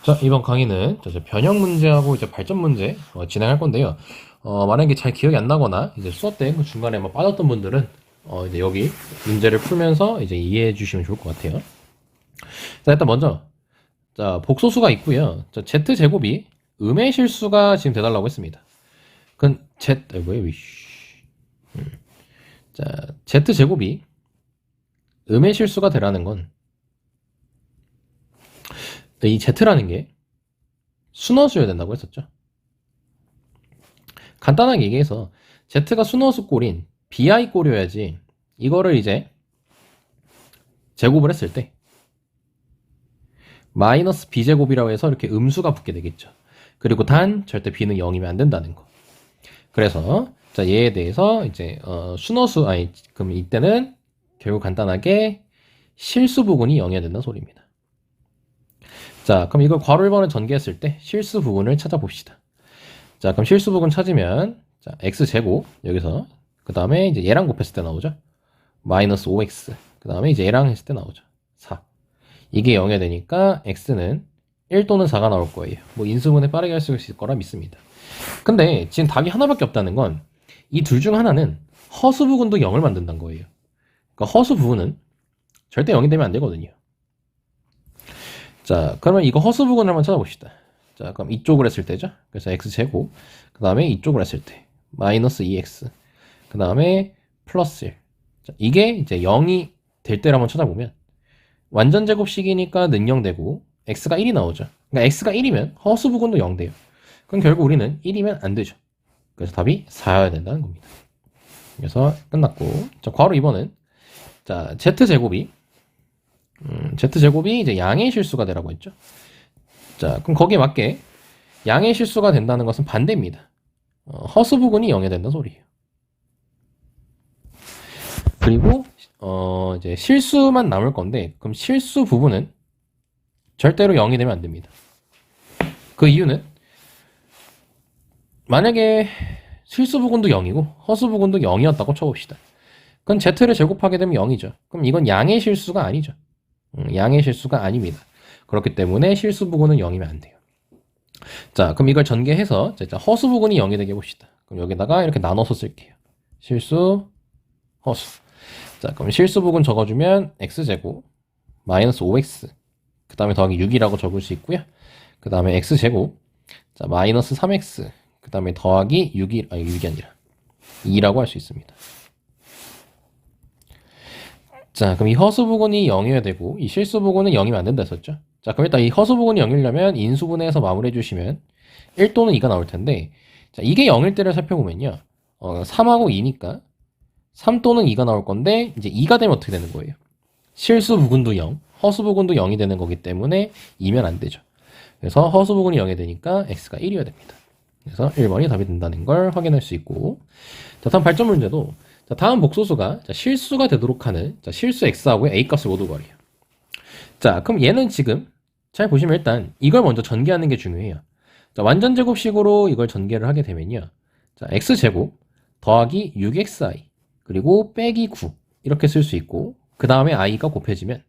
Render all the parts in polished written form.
자, 이번 강의는 이제 변형 문제하고 이제 발전 문제 진행할 건데요. 만약에 잘 기억이 안 나거나 이제 수업 때 중간에 뭐 빠졌던 분들은 이제 여기 문제를 풀면서 이제 이해해 주시면 좋을 것 같아요. 자, 일단 먼저 자, 복소수가 있고요. 자, z 제곱이 음의 실수가 지금 돼달라고 했습니다. 그건 뭐야, 자, z 제곱이 음의 실수가 되라는 건 이 z라는 게 순허수여야 된다고 했었죠. 간단하게 얘기해서 z가 순허수 꼴인 bi 꼴이어야지 이거를 이제 제곱을 했을 때 마이너스 b제곱이라고 해서 이렇게 음수가 붙게 되겠죠. 그리고 단 절대 b는 0이면 안 된다는 거. 그래서 자, 얘에 대해서 이제 순허수 그럼 이때는 결국 간단하게 실수 부분이 0이어야 된다는 소리입니다. 자, 그럼 이걸 괄호 1번을 전개했을 때 실수 부분을 찾아봅시다. 자, 그럼 실수 부분 찾으면 자, x제곱 여기서 그 다음에 이제 얘랑 곱했을 때 나오죠. 마이너스 5x 그 다음에 이제 얘랑 했을 때 나오죠. 4. 이게 0이 되니까 x는 1 또는 4가 나올 거예요. 뭐 인수분해 빠르게 할 수 있을 거라 믿습니다. 근데 지금 답이 하나밖에 없다는 건 이 둘 중 하나는 허수 부분도 0을 만든다는 거예요. 그러니까 허수 부분은 절대 0이 되면 안 되거든요. 자, 그러면 이거 허수 부분을 한번 찾아봅시다. 자, 그럼 이쪽을 했을 때죠. 그래서 x제곱 그 다음에 이쪽을 했을 때 마이너스 2x 그 다음에 플러스 1. 자, 이게 이제 0이 될 때를 한번 찾아보면 완전 제곱식이니까 능형되고 x가 1이 나오죠. 그러니까 x가 1이면 허수 부분도 0 돼요. 그럼 결국 우리는 1이면 안 되죠. 그래서 답이 4여야 된다는 겁니다. 그래서 끝났고, 자, 괄호 2번은 자, z제곱이 z제곱이 이제 양의 실수가 되라고 했죠. 자, 그럼 거기에 맞게 양의 실수가 된다는 것은 반대입니다. 허수 부분이 0이 된다는 소리예요. 그리고 이제 실수만 남을 건데 그럼 실수 부분은 절대로 0이 되면 안 됩니다. 그 이유는 만약에 실수 부분도 0이고 허수 부분도 0이었다고 쳐봅시다. 그럼 z를 제곱하게 되면 0이죠. 그럼 이건 양의 실수가 아니죠. 양의 실수가 아닙니다. 그렇기 때문에 실수 부분은 0이면 안 돼요. 자, 그럼 이걸 전개해서 허수 부분이 0이 되게 해봅시다. 그럼 여기다가 이렇게 나눠서 쓸게요. 실수, 허수. 자, 그럼 실수 부분 적어주면 x제곱 마이너스 5x 그 다음에 더하기 6이라고 적을 수 있고요. 그 다음에 x제곱 자, 마이너스 3x 그 다음에 더하기 6이 아니라 2라고 할 수 있습니다. 자, 그럼 이 허수 부분이 0이어야 되고 이 실수 부분은 0이면 안 된다 했었죠. 자, 그럼 일단 이 허수 부분이 0이려면 인수분해해서 마무리해 주시면 1 또는 2가 나올 텐데 자, 이게 0일 때를 살펴보면요. 3하고 2니까 3 또는 2가 나올 건데 이제 2가 되면 어떻게 되는 거예요? 실수 부분도 0, 허수 부분도 0이 되는 거기 때문에 2면 안 되죠. 그래서 허수 부분이 0이 되니까 x가 1이어야 됩니다. 그래서 1번이 답이 된다는 걸 확인할 수 있고 자, 다음 발전 문제도 자, 다음 복소수가 자, 실수가 되도록 하는 자, 실수 x하고 a 값을 모두 구하래요. 자, 그럼 얘는 지금 잘 보시면 일단 이걸 먼저 전개하는 게 중요해요. 자, 완전 제곱식으로 이걸 전개를 하게 되면요. 자, x제곱 더하기 6xi 그리고 빼기 9 이렇게 쓸 수 있고 그 다음에 i가 곱해지면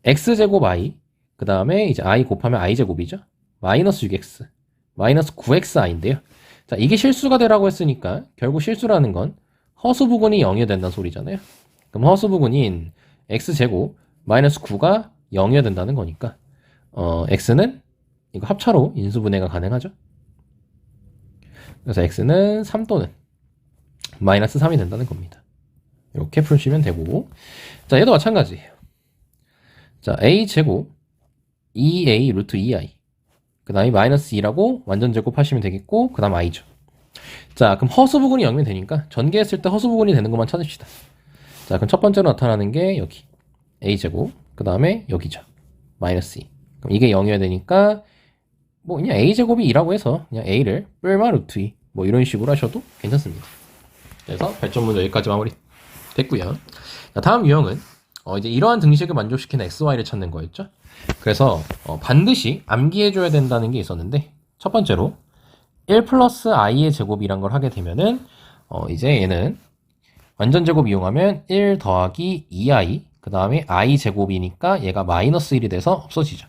x제곱 i 그 다음에 이제 i 곱하면 i제곱이죠. 마이너스 6x 마이너스 9xi인데요. 자, 이게 실수가 되라고 했으니까 결국 실수라는 건 허수 부분이 0이 된다는 소리잖아요. 그럼 허수 부분인 x제곱 마이너스 9가 0이어야 된다는 거니까 x는 이거 합차로 인수분해가 가능하죠. 그래서 x는 3 또는 마이너스 3이 된다는 겁니다. 이렇게 풀시면 되고 자, 얘도 마찬가지예요. 자, a제곱 2a 루트 2i 그 다음에 마이너스 2라고 완전 제곱하시면 되겠고 그 다음 i죠. 자, 그럼 허수 부분이 0이면 되니까 전개했을 때 허수 부분이 되는 것만 찾읍시다. 자, 그럼 첫 번째로 나타나는 게 여기 a제곱 그 다음에 여기죠. 마이너스 2. 그럼 이게 0이어야 되니까 뭐 그냥 a제곱이 2라고 해서 그냥 a를 뿔마 루트 2 뭐 이런 식으로 하셔도 괜찮습니다. 그래서 발전 문제 여기까지 마무리 됐고요. 자, 다음 유형은 이제 이러한 등식을 만족시키는 xy를 찾는 거였죠. 그래서 반드시 암기해줘야 된다는 게 있었는데 첫 번째로 1 플러스 i의 제곱이란 걸 하게 되면은 이제 얘는 완전 제곱 이용하면 1 더하기 2i 그 다음에 i 제곱이니까 얘가 마이너스 1이 돼서 없어지죠.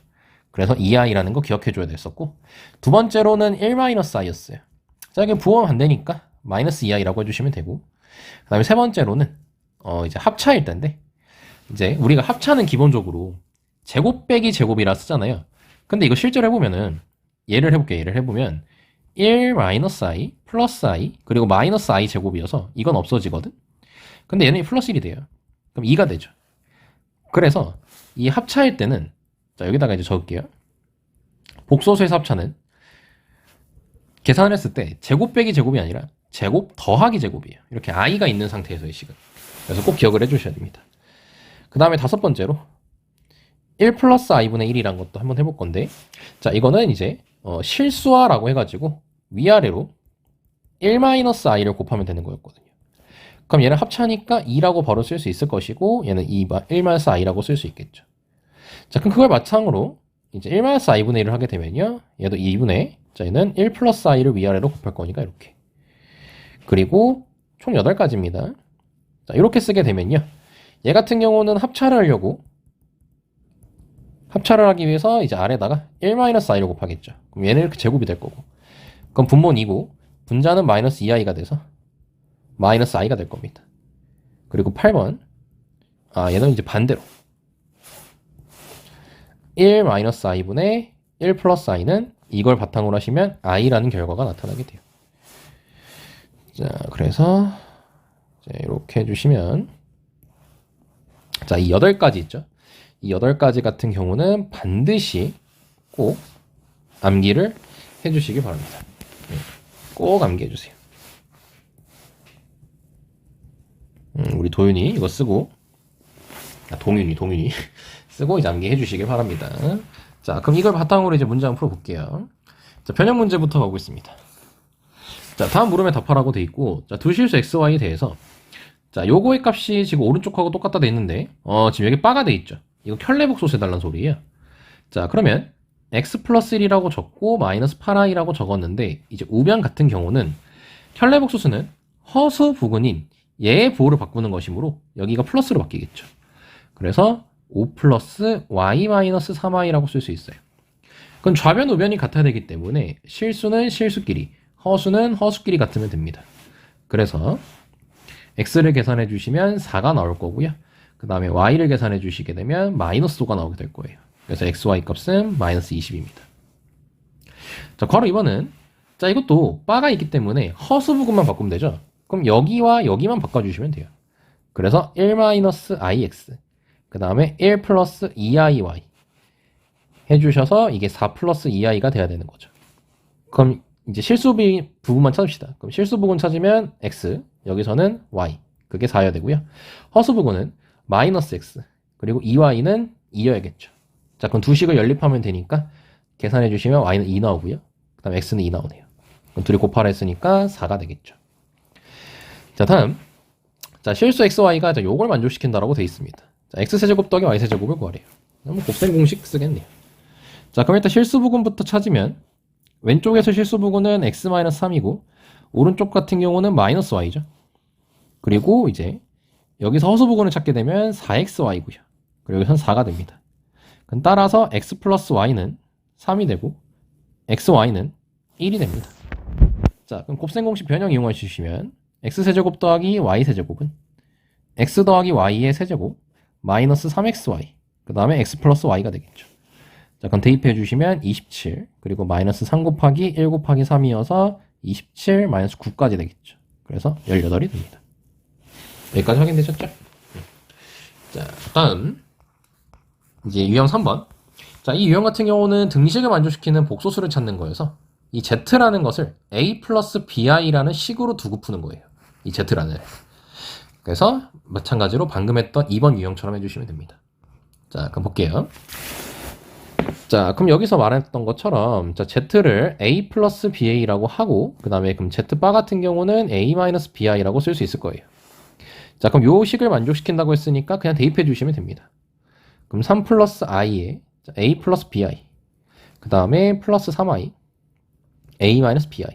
그래서 2i라는 거 기억해줘야 됐었고, 두 번째로는 1-i였어요. 자, 이게 부호하면 안 되니까 마이너스 2i라고 해주시면 되고, 그 다음에 세 번째로는 이제 합차일 텐데, 이제 우리가 합차는 기본적으로 제곱 빼기 제곱이라 쓰잖아요. 근데 이거 실제로 해보면은, 예를 해볼게요. 예를 해보면 1-i 플러스 i 그리고 마이너스 i 제곱이어서 이건 없어지거든. 근데 얘는 플러스 1이 돼요. 그럼 2가 되죠. 그래서 이 합차일 때는, 자, 여기다가 이제 적을게요. 복소수에서 합차는 계산을 했을 때 제곱 빼기 제곱이 아니라 제곱 더하기 제곱이에요. 이렇게 i가 있는 상태에서의 식은. 그래서 꼭 기억을 해주셔야 됩니다. 그 다음에 다섯 번째로 1 플러스 i분의 1이란 것도 한번 해볼 건데, 자, 이거는 이제 실수화라고 해가지고 위아래로 1-i를 곱하면 되는 거였거든요. 그럼 얘는 합차니까 2라고 바로 쓸 수 있을 것이고, 얘는 1-i라고 쓸 수 있겠죠. 자, 그럼 그걸 바탕으로 이제 1-i분의 1을 하게 되면요, 얘도 2분의, 자, 얘는 1 플러스 i를 위아래로 곱할 거니까 이렇게. 그리고 총 8가지입니다. 자, 이렇게 쓰게 되면요, 얘 같은 경우는 합차를 하기 위해서 이제 아래다가 1-i를 곱하겠죠. 그럼 얘는 이렇게 제곱이 될 거고. 그럼 분모는 2고, 분자는 마이너스 2i가 돼서 마이너스 i가 될 겁니다. 그리고 8번. 얘는 이제 반대로. 1-i분의 1 플러스 i는 이걸 바탕으로 하시면 i라는 결과가 나타나게 돼요. 자, 그래서 이렇게 해주시면, 자, 이 8가지 있죠. 이 8가지 같은 경우는 반드시 꼭 암기를 해주시기 바랍니다. 꼭 암기해주세요. 우리 도윤이 이거 쓰고, 동윤이 쓰고 이제 암기해주시길 바랍니다. 자, 그럼 이걸 바탕으로 이제 문제 한번 풀어볼게요. 자, 변형 문제부터 가보겠습니다. 자, 다음 물음에 답하라고 돼 있고, 자, 두 실수 xy에 대해서, 자, 요거의 값이 지금 오른쪽하고 똑같다 돼 있는데, 지금 여기 바가 돼 있죠. 이거 켤레복소수 해달라는 소리예요. 자, 그러면 x 플러스 1이라고 적고 마이너스 8i라고 적었는데, 이제 우변 같은 경우는 켤레복소수는 허수 부근인 얘의 부호를 바꾸는 것이므로 여기가 플러스로 바뀌겠죠. 그래서 5 플러스 y 마이너스 3i라고 쓸 수 있어요. 그럼 좌변 우변이 같아야 되기 때문에 실수는 실수끼리, 허수는 허수끼리 같으면 됩니다. 그래서 x를 계산해 주시면 4가 나올 거고요. 그 다음에 y를 계산해 주시게 되면 마이너스 5가 나오게 될 거예요. 그래서 xy 값은 마이너스 20입니다. 자, 괄호 2번은, 자, 이것도 바가 있기 때문에 허수 부분만 바꾸면 되죠. 그럼 여기와 여기만 바꿔주시면 돼요. 그래서 1-ix, 그 다음에 1 플러스 2iy 해주셔서 이게 4 플러스 2i가 돼야 되는 거죠. 그럼 이제 실수 부분만 찾읍시다. 그럼 실수 부분 찾으면 x, 여기서는 y, 그게 4여야 되고요. 허수 부분은 마이너스 x, 그리고 2y는 2여야겠죠. 자, 그럼 두 식을 연립하면 되니까 계산해 주시면 y는 2 나오고요. 그 다음에 x는 2 나오네요. 그럼 둘이 곱하라 했으니까 4가 되겠죠. 자, 다음. 자, 실수 xy가 요걸 만족시킨다라고 되어 있습니다. 자, x세제곱 더하기 y세제곱을 구하래요. 그럼 곱셈 공식 쓰겠네요. 자, 그럼 일단 실수 부분부터 찾으면, 왼쪽에서 실수 부분은 x-3이고 오른쪽 같은 경우는 마이너스 y죠. 그리고 이제 여기서 허수 부분을 찾게 되면 4xy고요. 그리고 여기선 4가 됩니다. 그럼 따라서 x 플러스 y는 3이 되고 xy는 1이 됩니다. 자, 그럼 곱셈 공식 변형 이용해 주시면 x세제곱 더하기 y세제곱은 x 더하기 y의 세제곱 마이너스 3xy, 그 다음에 x 플러스 y가 되겠죠. 자, 그럼 대입해 주시면 27, 그리고 마이너스 3 곱하기 1 곱하기 3이어서 27 마이너스 9까지 되겠죠. 그래서 18이 됩니다. 여기까지 확인되셨죠? 자, 다음 이제 유형 3번. 자, 이 유형 같은 경우는 등식을 만족시키는 복소수를 찾는 거여서 이 z라는 것을 a 플러스 bi라는 식으로 두고 푸는 거예요. 이 z라는. 그래서 마찬가지로 방금 했던 2번 유형처럼 해주시면 됩니다. 자, 그럼 볼게요. 자, 그럼 여기서 말했던 것처럼, 자, z를 a 플러스 ba라고 하고, 그 다음에 그럼 z바 같은 경우는 a 마이너스 bi라고 쓸 수 있을 거예요. 자, 그럼 요 식을 만족시킨다고 했으니까 그냥 대입해 주시면 됩니다. 그럼 3 플러스 i에 a 플러스 bi, 그 다음에 플러스 3i, a 마이너스 bi.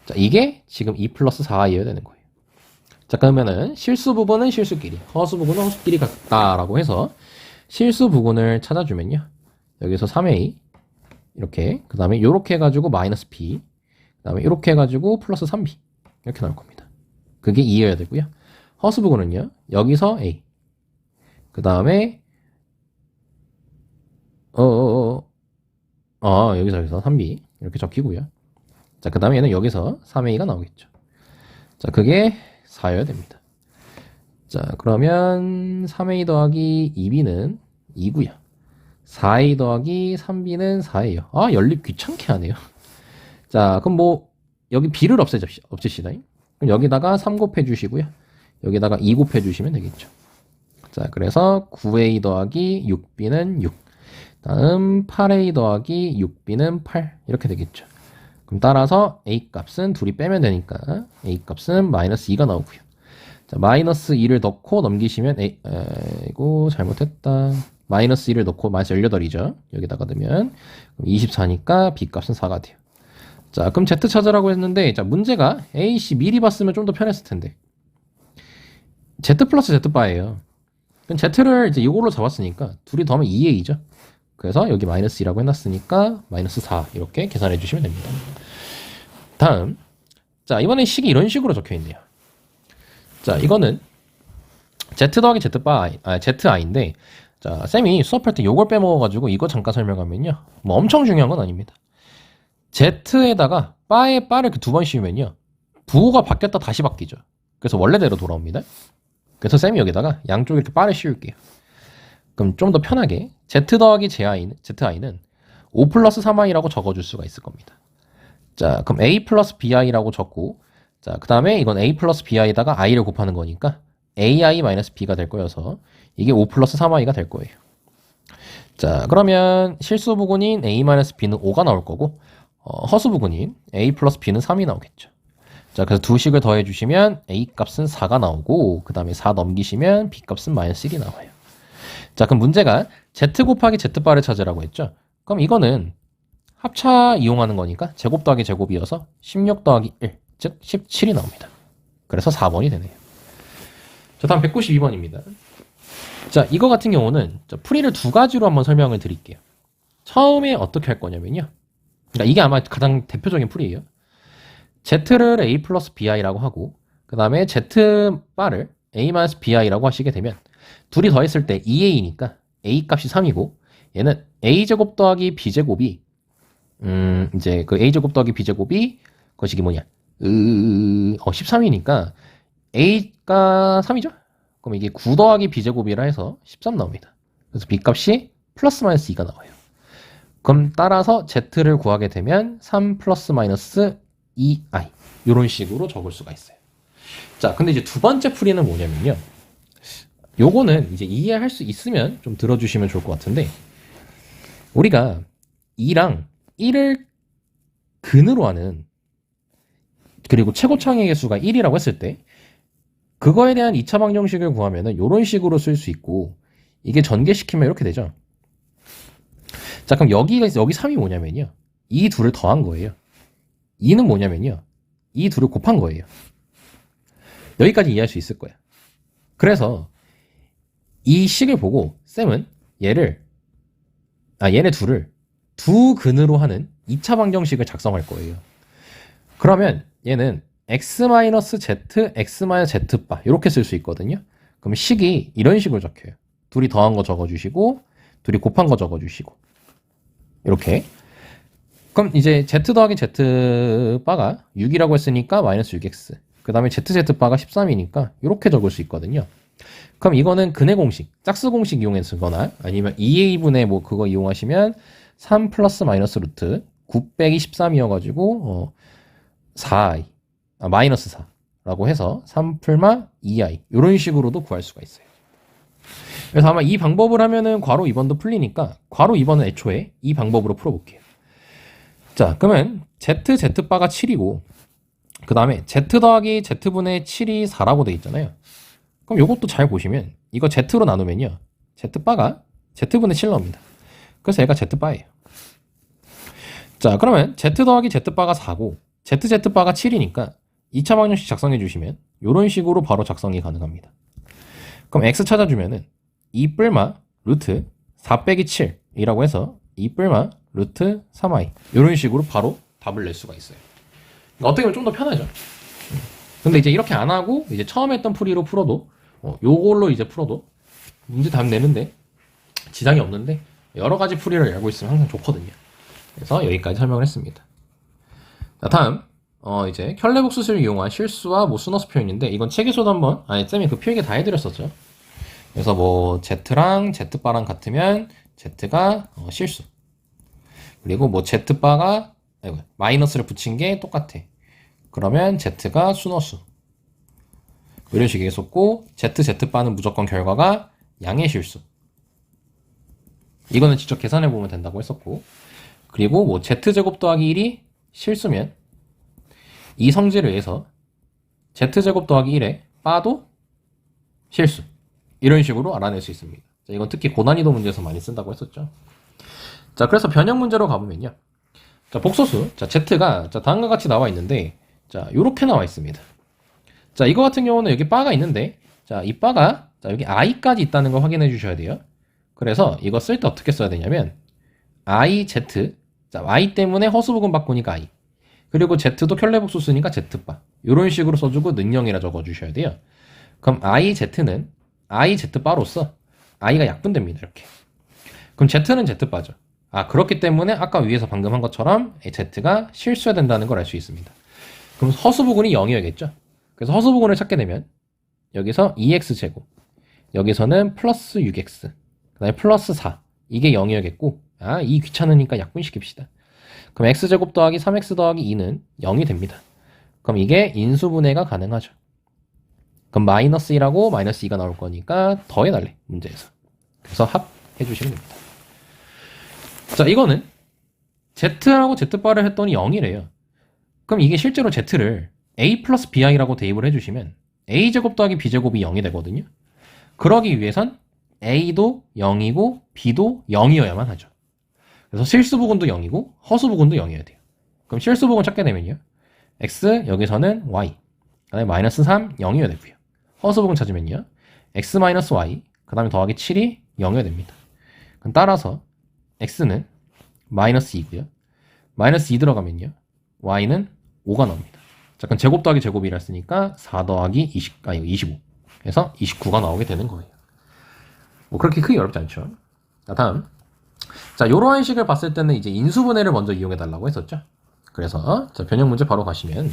자, 이게 지금 2 플러스 4i여야 되는 거예요. 자, 그러면은 실수 부분은 실수끼리, 허수 부분은 허수끼리 같다라고 해서 실수 부분을 찾아주면요. 여기서 3a 이렇게 그 다음에 이렇게 해가지고 마이너스 b 그 다음에 이렇게 해가지고 플러스 3b 이렇게 나올 겁니다. 그게 2여야 되고요. 허수 부근은요 여기서 a 그 다음에 여기서 3b 이렇게 적히고요. 자, 그 다음에 얘는 여기서 3a가 나오겠죠. 자, 그게 4여야 됩니다. 자, 그러면 3a 더하기 2b는 2고요. 4a 더하기 3b는 4예요. 아, 연립 귀찮게 하네요. 자, 그럼 뭐 여기 b를 없애시다. 그럼 여기다가 3 곱해 주시고요. 여기다가 2 곱해 주시면 되겠죠. 자, 그래서 9a 더하기 6b는 6. 다음 8a 더하기 6b는 8 이렇게 되겠죠. 그럼 따라서 a 값은 둘이 빼면 되니까 a 값은 마이너스 2가 나오고요. 자, 마이너스 2를 넣고 넘기시면 이거 잘못했다. 마이너스 2를 넣고 마이너스 18이죠. 여기다가 넣으면 24니까 b 값은 4가 돼요. 자, 그럼 z 찾으라고 했는데 자, 문제가 a, c 미리 봤으면 좀 더 편했을 텐데 z 플러스 z 바예요. 그럼 z를 이제 이걸로 잡았으니까 둘이 더하면 2a죠. 그래서 여기 마이너스 2라고 해놨으니까 마이너스 4 이렇게 계산해 주시면 됩니다. 다음 자 이번엔 식이 이런 식으로 적혀있네요. 자 이거는 z 더하기 zi인데 자 쌤이 수업할 때 요걸 빼먹어가지고 이거 잠깐 설명하면요 뭐 엄청 중요한 건 아닙니다. z에다가 바에 바를 그 2번 씌우면요 부호가 바뀌었다 다시 바뀌죠. 그래서 원래대로 돌아옵니다. 그래서 쌤이 여기다가 양쪽에 이렇게 바를 씌울게요. 그럼 좀 더 편하게 z 더하기 zi는 5 플러스 3i라고 적어줄 수가 있을 겁니다. 자, 그럼 a 플러스 bi라고 적고 자, 그 다음에 이건 a 플러스 bi에다가 i를 곱하는 거니까 ai 마이너스 b가 될 거여서 이게 5 플러스 3i가 될 거예요. 자, 그러면 실수 부근인 a 마이너스 b는 5가 나올 거고 허수 부근인 a 플러스 b는 3이 나오겠죠. 자, 그래서 두 식을 더해 주시면 a 값은 4가 나오고 그 다음에 4 넘기시면 b 값은 마이너스 1이 나와요. 자, 그럼 문제가 z 곱하기 z바를 찾으라고 했죠. 그럼 이거는 합차 이용하는 거니까 제곱 더하기 제곱이어서 16 더하기 1, 즉 17이 나옵니다. 그래서 4번이 되네요. 자, 다음 192번입니다. 자, 이거 같은 경우는 풀이를 두 가지로 한번 설명을 드릴게요. 처음에 어떻게 할 거냐면요. 그러니까 이게 아마 가장 대표적인 풀이에요. z를 a 플러스 bi라고 하고 그 다음에 z바를 a 마이너스 bi라고 하시게 되면 둘이 더했을 때 2a니까 a 값이 3이고 얘는 a제곱 더하기 b제곱이 이제 그 a제곱 더하기 b제곱이 거시기 뭐냐 13이니까 a가 3이죠? 그럼 이게 9 더하기 b제곱이라 해서 13 나옵니다. 그래서 b 값이 플러스 마이너스 2가 나와요. 그럼 따라서 z를 구하게 되면 3 플러스 마이너스 2i 이런 식으로 적을 수가 있어요. 자, 근데 이제 두 번째 풀이는 뭐냐면요. 요거는 이제 이해할 수 있으면 좀 들어주시면 좋을 것 같은데 우리가 2랑 1을 근으로 하는 그리고 최고창의 개수가 1이라고 했을 때 그거에 대한 2차 방정식을 구하면은 이런 식으로 쓸 수 있고 이게 전개시키면 이렇게 되죠. 자, 그럼 여기 3이 뭐냐면요. 이 둘을 더한 거예요. 2는 뭐냐면요. 이 둘을 곱한 거예요. 여기까지 이해할 수 있을 거야. 그래서 이 식을 보고 쌤은 얘네 둘을 두 근으로 하는 2차 방정식을 작성할 거예요. 그러면 얘는 x-z, x-z바 이렇게 쓸 수 있거든요. 그럼 식이 이런 식으로 적혀요. 둘이 더한 거 적어주시고 둘이 곱한 거 적어주시고 이렇게. 그럼 이제 z 더하기 z바가 6이라고 했으니까 마이너스 6x 그 다음에 zz바가 13이니까 이렇게 적을 수 있거든요. 그럼 이거는 근의 공식, 짝수 공식 이용해서거나 아니면 2a분의 뭐 그거 이용하시면 3 플러스 마이너스 루트 9 빼기 13이어가지고 4i 마이너스 4라고 해서 3 풀마 2i 이런 식으로도 구할 수가 있어요. 그래서 아마 이 방법을 하면은 괄호 2번도 풀리니까 괄호 2번은 애초에 이 방법으로 풀어볼게요. 자, 그러면 z바가 7이고 그 다음에 z 더하기 z분의 7이 4라고 돼 있잖아요. 그럼 이것도 잘 보시면 이거 z로 나누면요. z바가 z분의 7 나옵니다. 그래서 얘가 z바예요. 자, 그러면 z 더하기 z바가 4고 z바가 7이니까 2차 방정식 작성해 주시면 이런 식으로 바로 작성이 가능합니다. 그럼 x 찾아주면은 2 뿔마 루트 4 빼기 7이라고 해서 2 뿔마 루트 3i 이런 식으로 바로 답을 낼 수가 있어요. 그러니까 어떻게 보면 좀 더 편하죠. 근데 이제 이렇게 안 하고 이제 처음 했던 풀이로 풀어도 요걸로 이제 풀어도 문제 답 내는데 지장이 없는데 여러 가지 풀이를 알고 있으면 항상 좋거든요. 그래서 여기까지 설명을 했습니다. 자, 다음 이제 켤레복수식을 이용한 실수와 뭐 순허수 표현인데 이건 책에서도 한번 쌤이 그 표현이 다 해드렸었죠. 그래서 뭐 z랑 z바랑 같으면 z가 실수, 그리고 뭐 z바가 마이너스를 붙인 게 똑같아. 그러면 z가 순허수. 이런 식으로 했었고 z바는 무조건 결과가 양의 실수. 이거는 직접 계산해 보면 된다고 했었고, 그리고 뭐 z제곱 더하기 1이 실수면 이 성질을 위해서 z제곱 더하기 1에 바도 실수. 이런 식으로 알아낼 수 있습니다. 자, 이건 특히 고난이도 문제에서 많이 쓴다고 했었죠. 자, 그래서 변형 문제로 가보면요. 자, 복소수. 자, z가 다음과 같이 나와 있는데, 자, 요렇게 나와 있습니다. 자, 이거 같은 경우는 여기 바가 있는데, 자, 이 바가 여기 i까지 있다는 걸 확인해 주셔야 돼요. 그래서 이거 쓸 때 어떻게 써야 되냐면 iz, 자, y 때문에 허수부근 바꾸니까 i, 그리고 z도 켤레복수수니까 z바, 이런 식으로 써주고 능령이라 적어주셔야 돼요. 그럼 iz는 iz바로서 i가 약분됩니다. 이렇게. 그럼 z는 z바죠. 그렇기 때문에 아까 위에서 방금 한 것처럼 z가 실수해야 된다는 걸 알 수 있습니다. 그럼 허수부근이 0이어야겠죠. 그래서 허수부근을 찾게 되면 여기서 2x제곱, 여기서는 플러스 6x, 그 다음에 플러스 4, 이게 0이어야겠고, 이 귀찮으니까 약분시킵시다. 그럼 x제곱 더하기 3x 더하기 2는 0이 됩니다. 그럼 이게 인수분해가 가능하죠. 그럼 마이너스 1하고 마이너스 2가 나올 거니까 더해달래, 문제에서. 그래서 합 해주시면 됩니다. 자, 이거는 z라고 z바를 했더니 0이래요. 그럼 이게 실제로 z를 a 플러스 bi라고 대입을 해주시면 a제곱 더하기 b제곱이 0이 되거든요. 그러기 위해선 a도 0이고 b도 0이어야만 하죠. 그래서 실수부근도 0이고 허수부근도 0이어야 돼요. 그럼 실수부근 찾게 되면요, x 여기서는 y, 그 다음에 마이너스 3 0이어야 되고요. 허수부근 찾으면요, x 마이너스 y, 그 다음에 더하기 7이 0이어야 됩니다. 그럼 따라서 x는 마이너스 2고요. 마이너스 2 들어가면요, y는 5가 나옵니다. 자, 그럼 제곱 더하기 제곱이라 했으니까 4 더하기 25. 그래서 29가 나오게 되는 거예요. 뭐 그렇게 크게 어렵지 않죠. 자, 다음. 자, 이러한 식을 봤을 때는 이제 인수분해를 먼저 이용해 달라고 했었죠. 그래서 자, 변형 문제 바로 가시면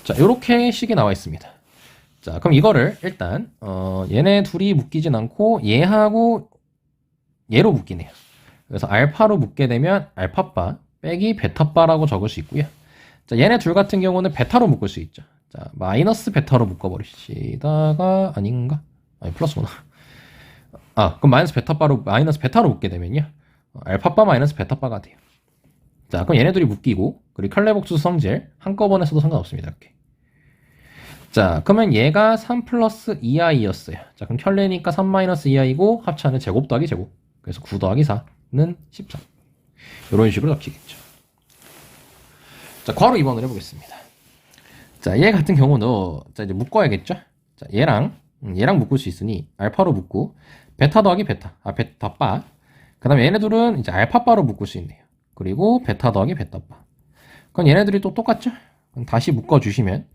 자, 이렇게 식이 나와 있습니다. 자, 그럼 이거를 일단 얘네 둘이 묶이진 않고 얘하고 얘로 묶이네요. 그래서 알파로 묶게 되면 알파바 빼기 베타바라고 적을 수 있고요. 자, 얘네 둘 같은 경우는 베타로 묶을 수 있죠. 자, 마이너스 베타로 묶어버리시다가 아닌가? 아니, 플러스구나. 그럼 마이너스 베타로 묶게 되면요, 알파바 마이너스 베타바가 돼요. 자, 그럼 얘네 둘이 묶이고, 그리고 켤레복수 성질 한꺼번에 써도 상관없습니다. 이렇게. 자, 그러면 얘가 3 플러스 2i였어요. 자, 그럼 켤레니까 3 마이너스 2i고 합차는 제곱 더하기 제곱. 그래서 9 더하기 4는 13. 이런 식으로 적히겠죠. 자, 괄호 2번을 해보겠습니다. 자, 얘 같은 경우는 자, 이제 묶어야겠죠. 자, 얘랑 묶을 수 있으니 알파로 묶고 베타 더하기 베타, 베타바. 그 다음에 얘네들은 이제 알파바로 묶을 수 있네요. 그리고 베타 더하기 베타바. 그럼 얘네들이 또 똑같죠? 그럼 다시 묶어주시면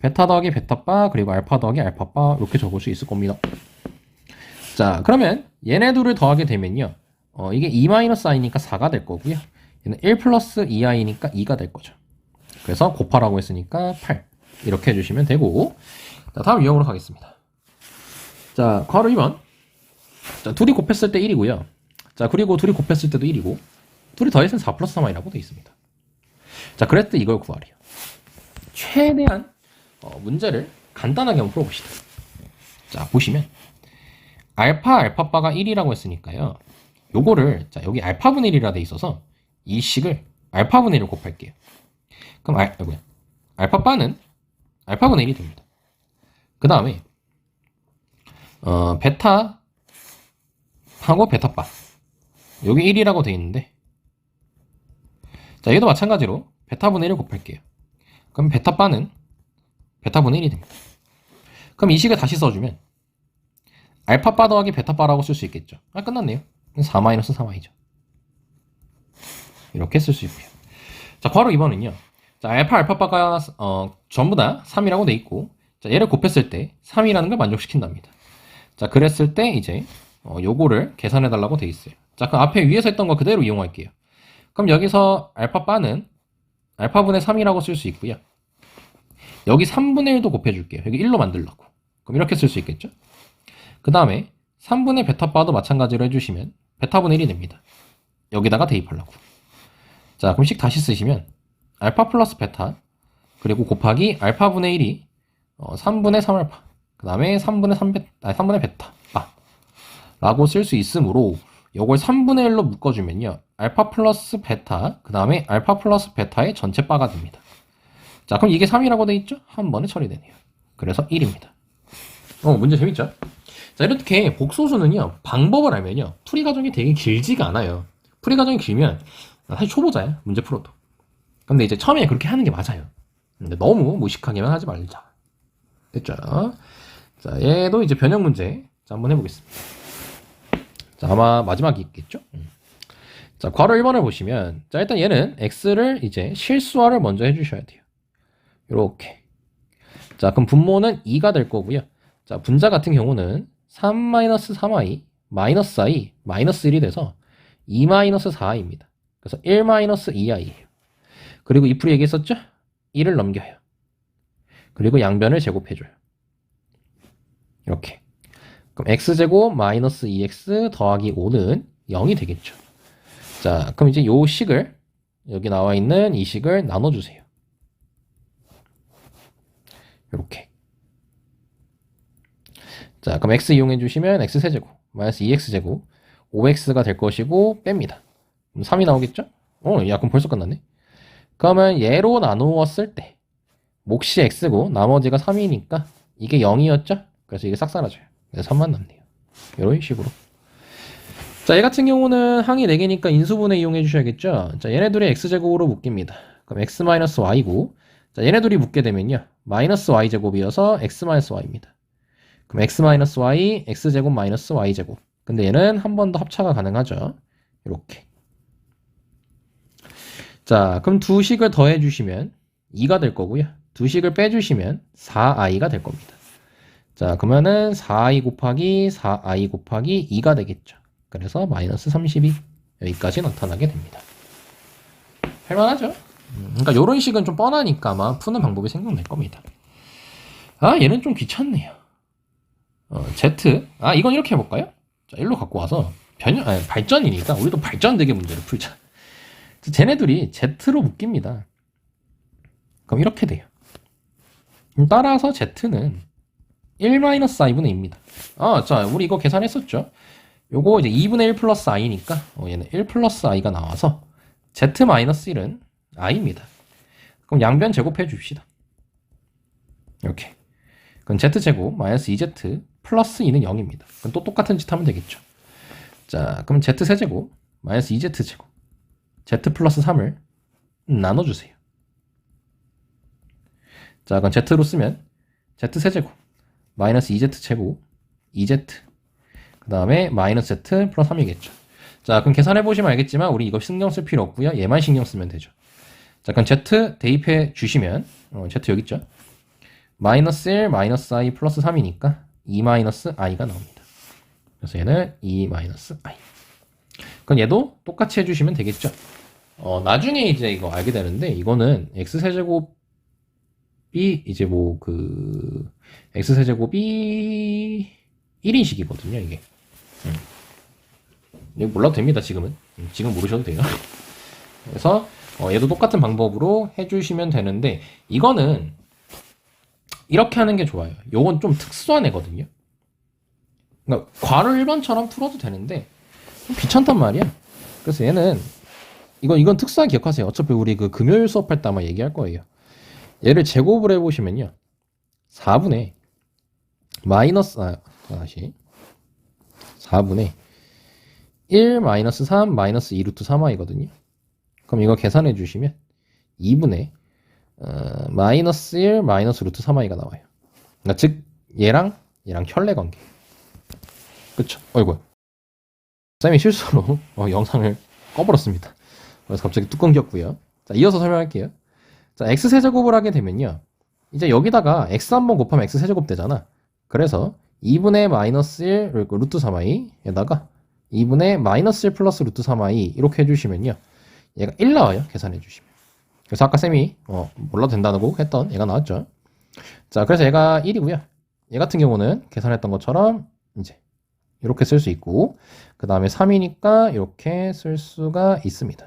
베타 더하기 베타바, 그리고 알파 더하기 알파바, 이렇게 적을 수 있을 겁니다. 자, 그러면 얘네들을 더하게 되면요, 이게 2-i니까 4가 될 거고요. 얘는 1 플러스 2i니까 2가 될 거죠. 그래서 곱하라고 했으니까 8. 이렇게 해주시면 되고, 자, 다음 유형으로 가겠습니다. 자, 괄호 2번. 자, 둘이 곱했을 때 1이고요. 자, 그리고 둘이 곱했을 때도 1이고, 둘이 더했으면 4 플러스 3i라고 되어 있습니다. 자, 그랬을 때 이걸 구하래요. 최대한 문제를 간단하게 한번 풀어봅시다. 자, 보시면 알파바가 1이라고 했으니까요, 요거를 자, 여기 알파분의 1이라 돼 있어서 이 식을 알파분의 1을 곱할게요. 그럼 알파바는 알파분의 1이 됩니다. 그 다음에 베타하고 베타바, 여기 1이라고 돼 있는데, 자, 얘도 마찬가지로 베타분의 1을 곱할게요. 그럼 베타바는 베타분의 1이 됩니다. 그럼 이 식을 다시 써주면 알파바 더하기 베타바라고 쓸 수 있겠죠. 끝났네요. 4-3i죠. 이렇게 쓸 수 있고요. 자, 괄호 2번은요. 자, 알파바가 전부 다 3이라고 돼 있고, 자, 얘를 곱했을 때 3이라는 걸 만족시킨답니다. 자, 그랬을 때 이제 요거를 계산해 달라고 돼 있어요. 자, 그럼 앞에 위에서 했던 거 그대로 이용할게요. 그럼 여기서 알파바는 알파분의 3이라고 쓸 수 있고요. 여기 3분의 1도 곱해줄게요. 여기 1로 만들려고. 그럼 이렇게 쓸 수 있겠죠? 그 다음에 3분의 베타바도 마찬가지로 해주시면 베타분의 1이 됩니다. 여기다가 대입하려고. 자, 그럼 식 다시 쓰시면 알파 플러스 베타 그리고 곱하기 알파분의 1이 3분의 3알파 그 다음에 3분의 베타 라고 쓸 수 있으므로 이걸 3분의 1로 묶어주면요. 알파 플러스 베타 그 다음에 알파 플러스 베타의 전체 바가 됩니다. 자, 그럼 이게 3이라고 돼 있죠? 한 번에 처리되네요. 그래서 1입니다. 문제 재밌죠? 자, 이렇게 복소수는요, 방법을 알면요, 풀이 과정이 되게 길지가 않아요. 풀이 과정이 길면, 사실 초보자야, 문제 풀어도. 근데 이제 처음에 그렇게 하는 게 맞아요. 근데 너무 무식하게만 하지 말자. 됐죠? 자, 얘도 이제 변형 문제, 자, 한번 해보겠습니다. 자, 아마 마지막이 있겠죠? 자, 괄호 1번을 보시면, 자, 일단 얘는 x를 이제 실수화를 먼저 해주셔야 돼요. 요렇게. 자, 그럼 분모는 2가 될 거고요. 자, 분자 같은 경우는 3-3i, 마이너스 i, 마이너스 1이 돼서 2-4i입니다. 그래서 1-2i예요. 그리고 이 풀이 얘기했었죠? 1을 넘겨요. 그리고 양변을 제곱해줘요. 이렇게. 그럼 x제곱 마이너스 2x 더하기 5는 0이 되겠죠. 자, 그럼 이제 요 식을, 여기 나와 있는 이 식을 나눠주세요. 이렇게. 자, 그럼 x 이용해 주시면 x세제곱 마이너스 2x제곱 5x가 될 것이고 뺍니다. 그럼 3이 나오겠죠? 야, 그럼 벌써 끝났네. 그러면 얘로 나누었을 때 몫이 x고 나머지가 3이니까 이게 0이었죠? 그래서 이게 싹 사라져요. 그래서 3만 남네요. 이런 식으로. 자, 얘 같은 경우는 항이 4개니까 인수분해 이용해 주셔야겠죠? 자, 얘네들이 x제곱으로 묶입니다. 그럼 x-y고, 자, 얘네들이 묶게 되면요. 마이너스 y제곱이어서 x-y입니다. 그럼 x-y, x제곱 마이너스 y제곱. 근데 얘는 한 번 더 합차가 가능하죠. 이렇게. 자, 그럼 두 식을 더해 주시면 2가 될 거고요. 두 식을 빼주시면 4i가 될 겁니다. 자, 그러면은 4i 곱하기 4i 곱하기 2가 되겠죠. 그래서 마이너스 32 여기까지 나타나게 됩니다. 할만하죠? 그러니까 이런 식은 좀 뻔하니까 아마 푸는 방법이 생각날 겁니다. 아, 얘는 좀 귀찮네요. Z. 이건 이렇게 해볼까요? 자, 일로 갖고 와서 발전이니까 우리도 발전되게 문제를 풀자. 쟤네들이 Z로 묶입니다. 그럼 이렇게 돼요. 그럼 따라서 Z는 1-i분의 2입니다. 자, 우리 이거 계산했었죠? 요거 이제 2분의 1 플러스 i니까 얘는 1 플러스 i가 나와서 Z-1은 i입니다. 그럼 양변 제곱해 줍시다. 이렇게. 그럼 z제곱 마이너스 2z 플러스 2는 0입니다. 그럼 또 똑같은 짓 하면 되겠죠. 자, 그럼 z세제곱 마이너스 2z제곱 z 플러스 3을 나눠주세요. 자, 그럼 z로 쓰면 z세제곱 마이너스 2z제곱 2z 그 다음에 마이너스 z 플러스 3이겠죠. 자, 그럼 계산해보시면 알겠지만 우리 이거 신경 쓸 필요 없고요. 얘만 신경 쓰면 되죠. 자, 그럼 z 대입해 주시면 z 여기 있죠. 마이너스 1 마이너스 i 플러스 3이니까 2 마이너스 i가 나옵니다. 그래서 얘는 2 마이너스 i. 그럼 얘도 똑같이 해주시면 되겠죠. 나중에 이제 이거 알게 되는데 이거는 x세제곱이 이제 x세제곱이 1인식이거든요, 이게. 이거 몰라도 됩니다, 지금은. 지금 모르셔도 돼요. 그래서 얘도 똑같은 방법으로 해주시면 되는데 이거는 이렇게 하는 게 좋아요. 요건 좀 특수한 애거든요. 그러니까 괄호 1번처럼 풀어도 되는데 좀 귀찮단 말이야. 그래서 얘는 이건 특수한 기억하세요. 어차피 우리 그 금요일 수업할 때 아마 얘기할 거예요. 얘를 제곱을 해보시면요. 4분의 마이너스 다시 4분의 1 마이너스 3 마이너스 2 루트 3i거든요. 그럼 이거 계산해 주시면 2분의 마이너스 1 마이너스 루트 3i가 나와요. 그러니까 즉 얘랑 혈내 관계. 그쵸? 어이구. 쌤이 실수로 영상을 꺼버렸습니다. 그래서 갑자기 뚜껑 꼈고요. 자, 이어서 설명할게요. 자, x세제곱을 하게 되면요. 이제 여기다가 x 한번 곱하면 x세제곱 되잖아. 그래서 2분의 마이너스 1 그리고 루트 3i에다가 2분의 마이너스 1 플러스 루트 3i 이렇게 해주시면요. 얘가 1 나와요. 계산해 주시면. 그래서 아까 쌤이 몰라도 된다고 했던 얘가 나왔죠. 자, 그래서 얘가 1이고요. 얘 같은 경우는 계산했던 것처럼 이제 이렇게 쓸 수 있고 그 다음에 3이니까 이렇게 쓸 수가 있습니다.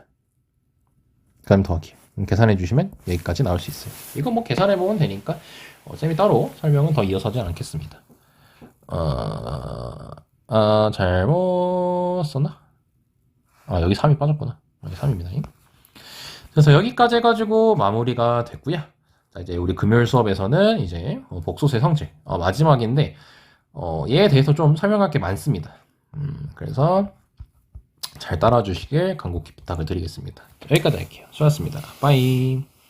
그 다음 더하기 계산해 주시면 여기까지 나올 수 있어요. 이거 뭐 계산해 보면 되니까 쌤이 따로 설명은 더 이어서 하지 않겠습니다. 잘못 썼나? 여기 3이 빠졌구나. 여기 3입니다. 그래서 여기까지 해가지고 마무리가 됐고요. 자, 이제 우리 금요일 수업에서는 이제 복소수의 성질 마지막인데 얘에 대해서 좀 설명할 게 많습니다. 그래서 잘 따라주시길 간곡히 부탁을 드리겠습니다. 여기까지 할게요. 수고하셨습니다. 빠이.